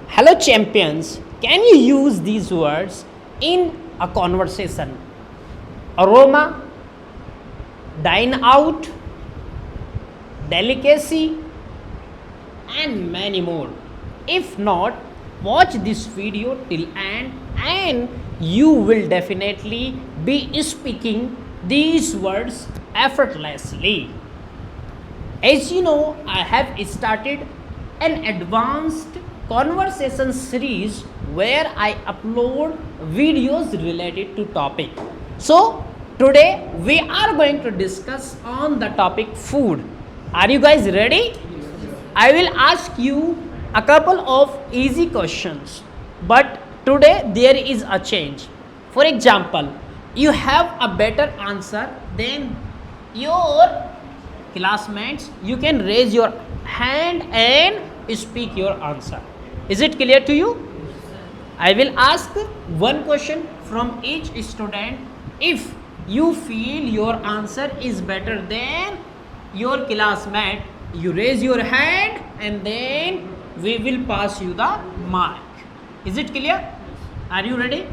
Hello, champions. Can you use these words in a conversation? Aroma, dine out, delicacy, and many more. If not, watch this video till end and you will definitely be speaking these words effortlessly. As you know, I have started an advanced conversation series where I upload videos related to topic. So today we are going to discuss on the topic food. Are you guys ready? I will ask you a couple of easy questions, but today there is a change. For example, you have a better answer than your classmates. You can raise your hand and speak your answer. Is it clear to you? I will ask one question from each student. If you feel your answer is better than your classmate, you raise your hand and then we will pass you the mark. Is it clear? Are you ready?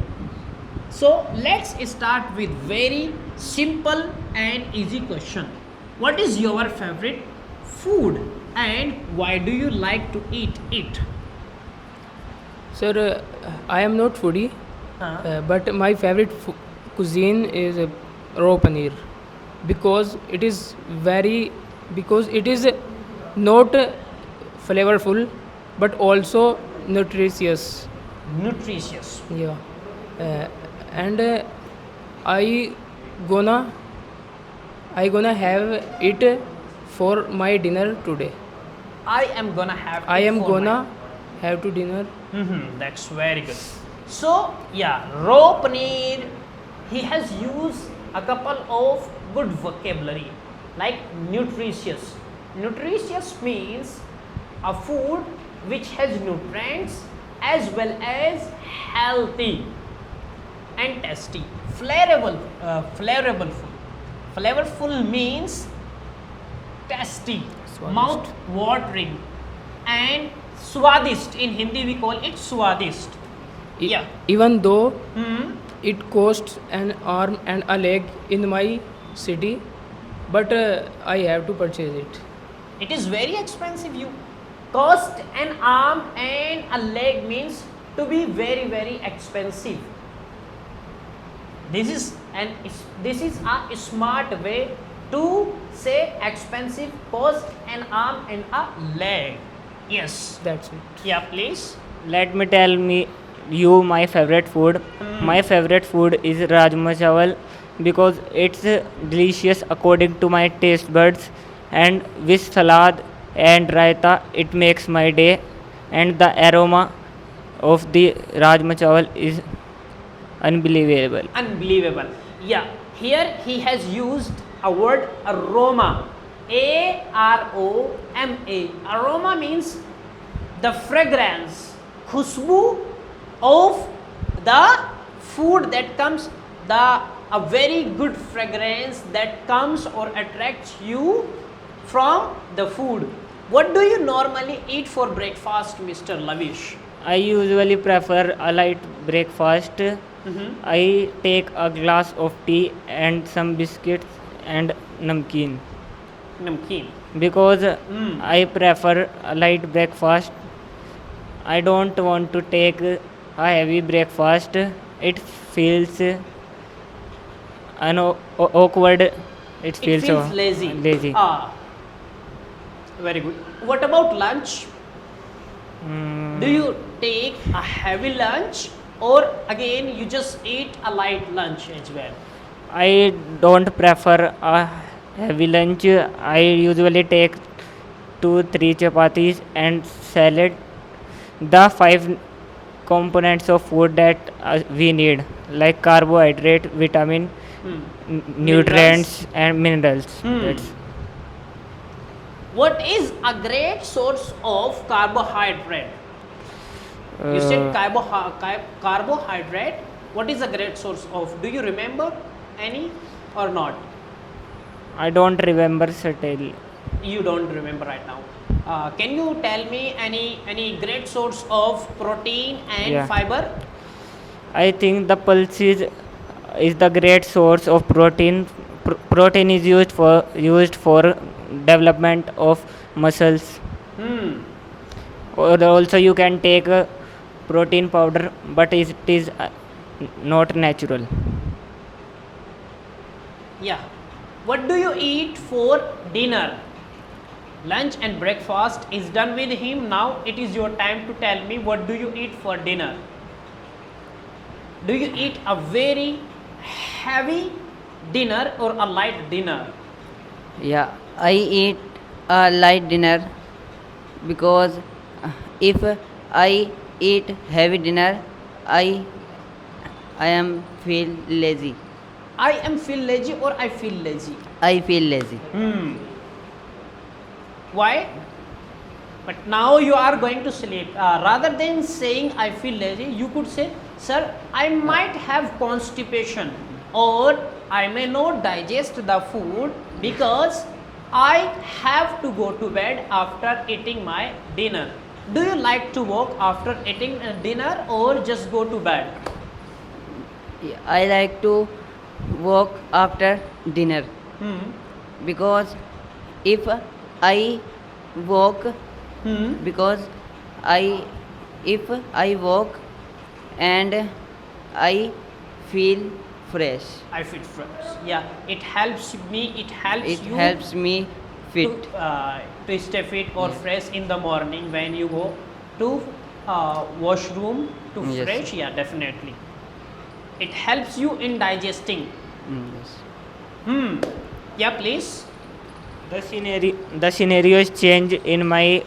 So let's start with very simple and easy question. What is your favorite food and why do you like to eat it? Sir, I am not foodie, but my favorite cuisine is raw paneer because it is not flavorful but also nutritious. Nutritious. Yeah, uh, and I gonna I gonna have it for my dinner today. I am gonna have I it am for gonna have to dinner. That's very good. So yeah, raw paneer. He has used a couple of good vocabulary like nutritious. Nutritious means a food which has nutrients as well as healthy and tasty. Flavorable food. Flavorful means tasty, Swadist. mouth watering, and swadist. In Hindi we call it swadist. E- Yeah. Even though Hmm. it costs an arm and a leg in my city, but I have to purchase it. It is very expensive. You cost an arm and a leg means to be very expensive. This is a smart way to say expensive, cost an arm and a leg. Yes. That's it. Yeah, please. Let me tell me you my favorite food. My favorite food is rajma chawal because it's delicious according to my taste buds, and with salad and raita it makes my day, and the aroma of the rajma chawal is unbelievable. Unbelievable. Yeah, here he has used a word aroma. Aroma. Aroma means the fragrance, khushbu of the food that comes, the a very good fragrance that comes or attracts you from the food. What do you normally eat for breakfast, Mr. Lavish? I usually prefer a light breakfast. I take a glass of tea and some biscuits and namkeen Namkeen. because I prefer a light breakfast. I don't want to take a heavy breakfast. It feels awkward. It It feels feels so lazy. Ah, very good. What about lunch? Mm, Do you take a heavy lunch or again you just eat a light lunch as well? I don't prefer a heavy lunch. I usually take 2 3 chapatis and salad. The five components of food that we need, like carbohydrate, vitamin, nutrients, and minerals. That's What is a great source of carbohydrate? You said carbohydrate. What is a great source of? Do you remember any or not? I don't remember certainly. You don't remember right now. Can you tell me any great source of protein and Yeah. fiber? I think the pulses is the great source of protein. Protein is used for development of muscles. Or also you can take protein powder, but it is not natural. Yeah. What do you eat for dinner? Lunch and breakfast is done with him. Now it is your time to tell me what do you eat for dinner? Do you eat a very heavy dinner or a light dinner? Yeah, I eat a light dinner because if I eat heavy dinner, I I am feel lazy. I am feel lazy or I feel lazy. I feel lazy. Why? But now you are going to sleep. Rather than saying I feel lazy, you could say, sir, I might have constipation or I may not digest the food because I have to go to bed after eating my dinner. Do you like to walk after eating dinner or just go to bed? I like to walk after dinner because if I walk because I if I walk and I feel fresh. I feel fresh. Yeah, it helps me. It helps It you. helps me fit. To stay fit or Yeah. fresh in the morning when you go to washroom to Yes. fresh. Yeah, definitely. It helps you in digesting. Yes. Yeah, please. The scenario is change in my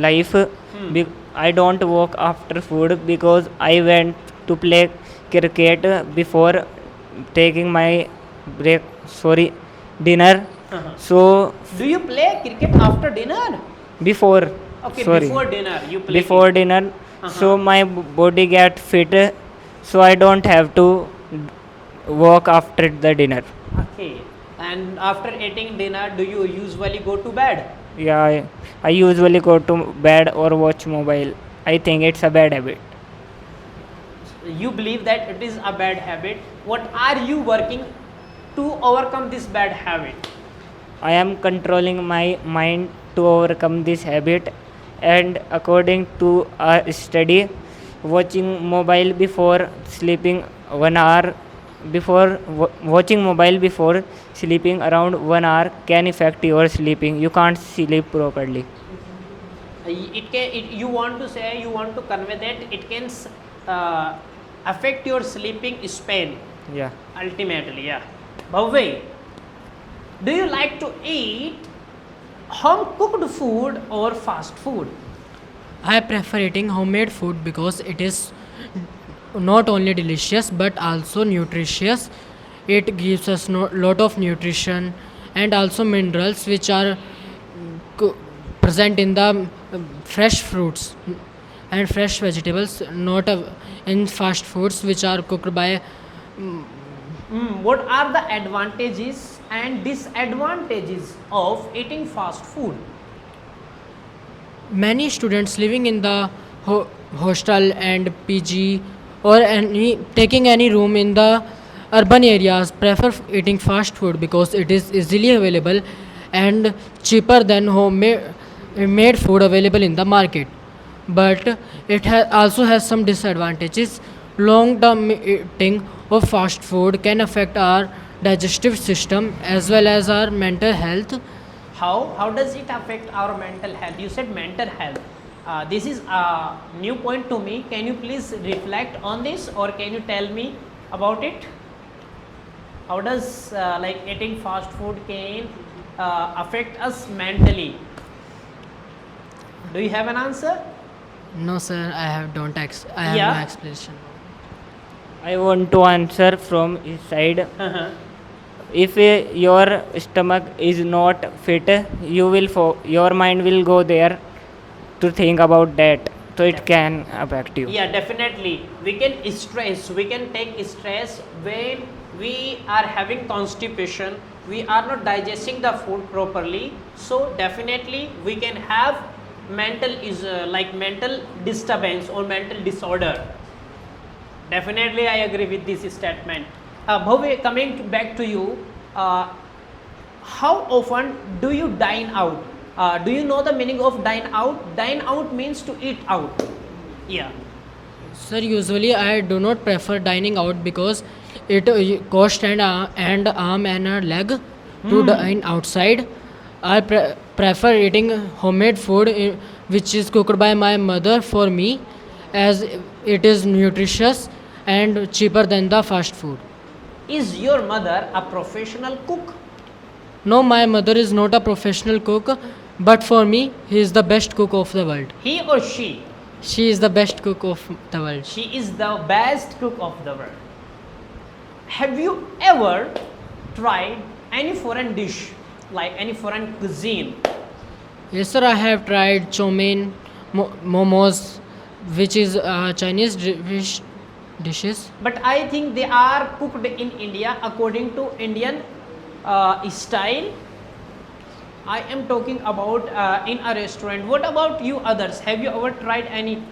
life. I don't walk after food because I went to play cricket before taking my dinner. So Do you play cricket after dinner? before Okay, sorry before dinner you play. before cricket. dinner, so my body get fit, so I don't have to walk after the dinner. Okay. And after eating dinner, do you usually go to bed? Yeah, I usually go to bed or watch mobile. I think it's a bad habit. You believe that it is a bad habit. What are you working to overcome this bad habit? I am controlling my mind to overcome this habit, and according to a study, watching mobile before sleeping 1 hour watching mobile before sleeping around 1 hour can affect your sleeping. You can't sleep properly. It can. You want to say, you want to convey that it can uh, affect your sleeping span. Yeah. Ultimately, yeah. Bhavve, do you like to eat home cooked food or fast food? I prefer eating homemade food because it is not only delicious but also nutritious. It gives us lot of nutrition and also minerals which are present in the fresh fruits and fresh vegetables, not in fast foods which are cooked by. What are the advantages and disadvantages of eating fast food? Many students living in the hostel and PG or taking any room in the urban areas prefer eating fast food because it is easily available and cheaper than homemade made food available in the market. But it also has some disadvantages. Long term eating of fast food can affect our digestive system as well as our mental health. How does it affect our mental health? You said mental health. This is a new point to me. Can you please reflect on this, or can you tell me about it? How does like eating fast food can affect us mentally? Do you have an answer? No, sir, I have don't I have Yeah. no explanation. I want to answer from his side. If your stomach is not fit, your mind will go there to think about that, so it can affect you. Yeah, definitely. We can stress. We can take stress when we are having constipation, we are not digesting the food properly, so definitely we can have mental disturbance or mental disorder. Definitely I agree with this statement. Bhavya, coming back to you, how often do you dine out? Do you know the meaning of dine out? Dine out means to eat out. Yeah. Sir, usually I do not prefer dining out because it cost and arm and a leg to dine outside. I prefer eating homemade food which is cooked by my mother for me, as it is nutritious and cheaper than the fast food. Is your mother a professional cook? No, my mother is not a professional cook, but for me, he is the best cook of the world. He or she? She is the best cook of the world. She is the best cook of the world. Have you ever tried any foreign dish, like any foreign cuisine? Yes, sir, I have tried chow mein, momos, which is Chinese dishes. But I think they are cooked in India according to Indian style. I am talking about in a restaurant. What about you others? Have you ever tried any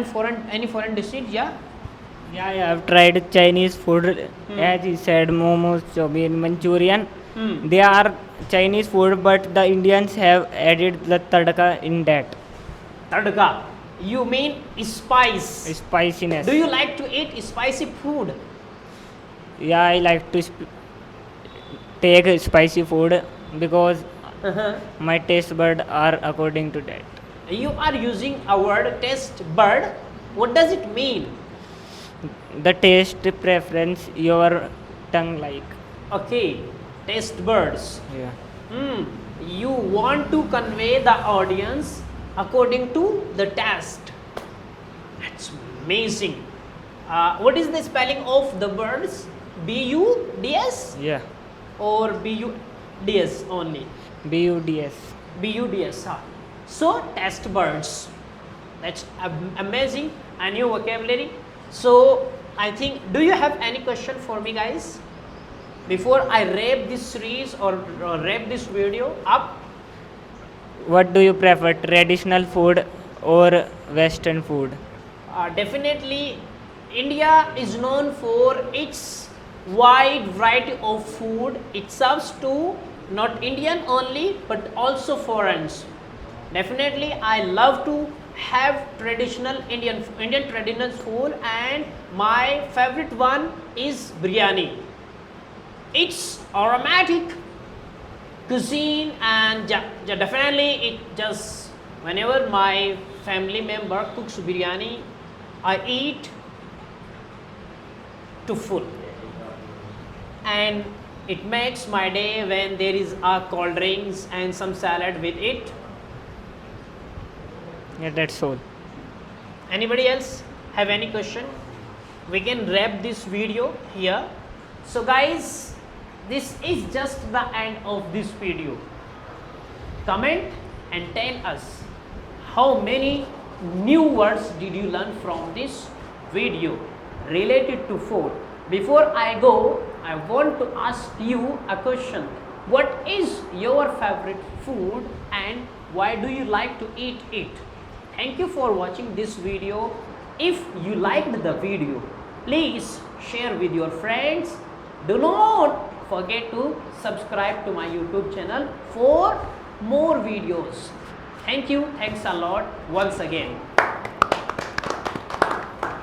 foreign dishes? Yeah. Yeah, I have tried Chinese food, as you said, momos, chow mein, Manchurian. They are Chinese food, but the Indians have added the tadka in that Tadka. You mean spice? spiciness. Do you like to eat spicy food? Yeah, I like to take spicy food because my taste bud are according to that. You are using a word taste bud. What does it mean? The taste preference your tongue like. Okay, taste buds. Yeah. You want to convey the audience according to the taste. That's amazing. What is the spelling of the birds? B-U-D-S Yeah. or B-U-D-S only? BUDS. B-U-D-S. So, taste buds. That's amazing. A new vocabulary. So, I think, do you have any question for me, guys? Before I wrap this series or wrap this video up? What do you prefer, traditional food or Western food? Definitely, India is known for its wide variety of food. It serves to not Indian only but also foreigners. Definitely, I love to have traditional Indian traditional food, and my favorite one is biryani. It's aromatic cuisine, and definitely it just whenever my family member cooks biryani, I eat to full, and it makes my day when there is a cold drinks and some salad with it. Yeah, that's all. Anybody else have any question? We can wrap this video here. So guys, this is just the end of this video. Comment and tell us how many new words did you learn from this video related to food. Before I go, I want to ask you a question. What is your favorite food and why do you like to eat it? Thank you for watching this video. If you liked the video, please share with your friends. Do not forget to subscribe to my YouTube channel for more videos. Thank you. Thanks a lot once again.